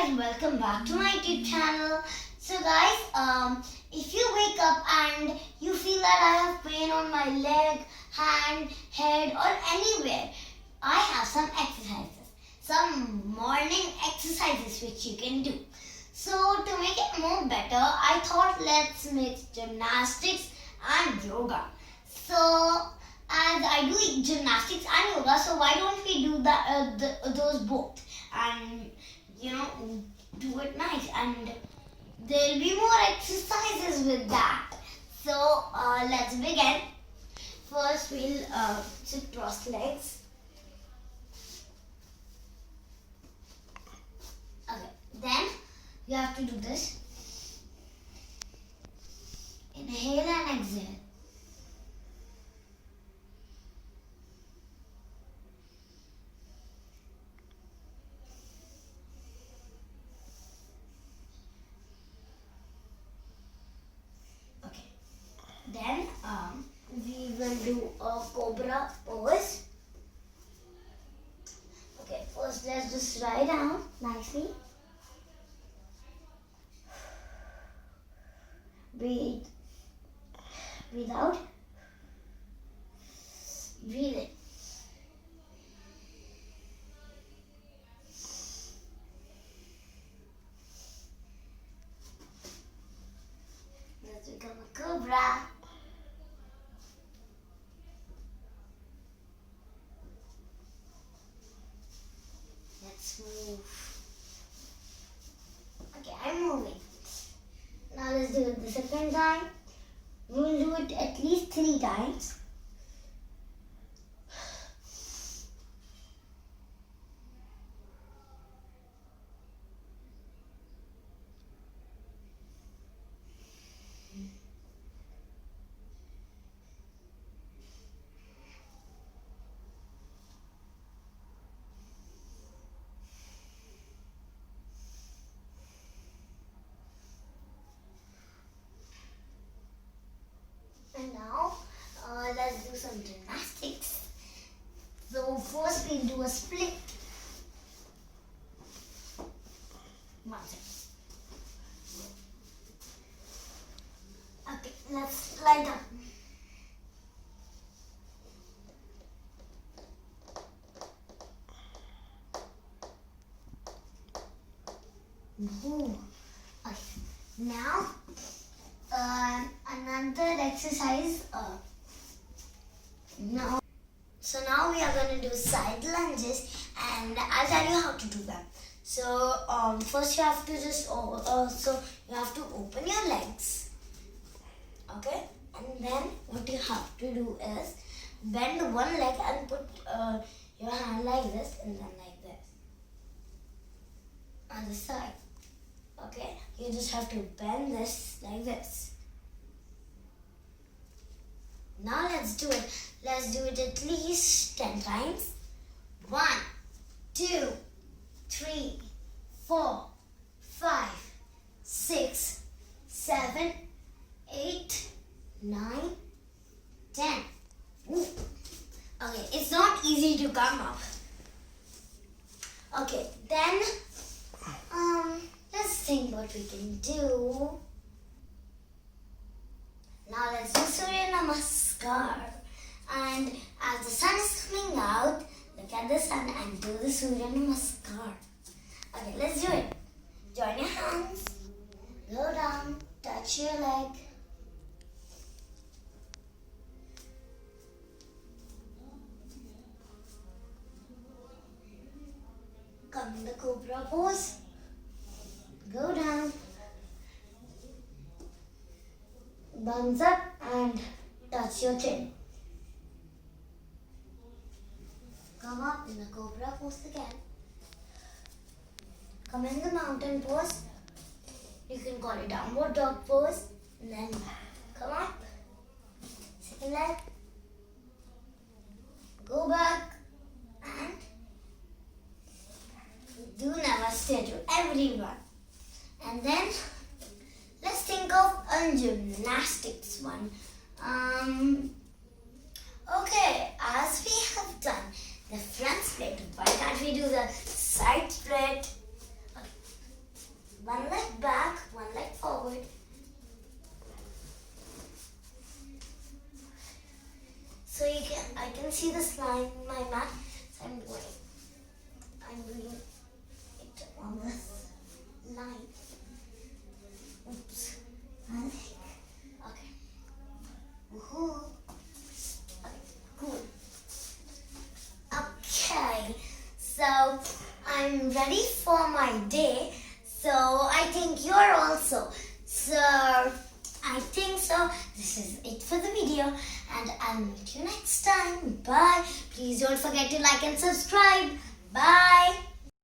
guys, welcome back to my YouTube channel. So guys, if you wake up and you feel that I have pain on my leg, hand, head or anywhere, I have some exercises. Some morning exercises which you can do. So to make it more better, I thought let's mix gymnastics and yoga. So as I do gymnastics and yoga, so why don't we do those both and do it nice, and there'll be more exercises with that. So let's begin. First we'll sit cross legs. Okay, then you have to do this. Inhale and exhale. Then we will do a Cobra pose. Okay, first let's just lie down nicely. Breathe. Breathe out. Breathe in. Let's become a Cobra. Let's move. Okay, I'm moving. Now let's do it the second time. We will do it at least 3 times. And now let's do some gymnastics. So first we'll do a split. One second. Okay, let's lie down. Ooh. Okay, now another exercise. Now we are going to do side lunges, and I'll tell you how to do that. So first you have to just you have to open your legs, okay, and then what you have to do is bend one leg and put your hand like this and then like this on the side. Okay, you just have to bend this like this. Now let's do it. Let's do it at least 10 times. 1, 2, 3, 4, 5, 6, 7, 8, 9, 10. Ooh. Okay, it's not easy to come up. Okay, then let's think what we can do. Now let's do Surya Namaskar. And as the sun is coming out, look at the sun and do the Surya Namaskar. Okay, let's do it. Join your hands. Go down. Touch your leg. Come in the Cobra pose. Go down. Thumbs up and touch your chin. Come up in the Cobra pose again. Come in the mountain pose. You can call it downward dog pose. And then come up. Second leg. Go back. And do Namaste to everyone. And then let's think of a gymnastics one. Okay, as we have done the front split, why can't we do the side split? Okay. can see the slime in my mat, so I'm doing it on this line. Oops. Okay. Woohoo. Okay, cool. Okay, so I'm ready for my day. So I think you're also. So I think so. This is it for the video, and I'll meet you next time. Bye. Please don't forget to like and subscribe. Bye.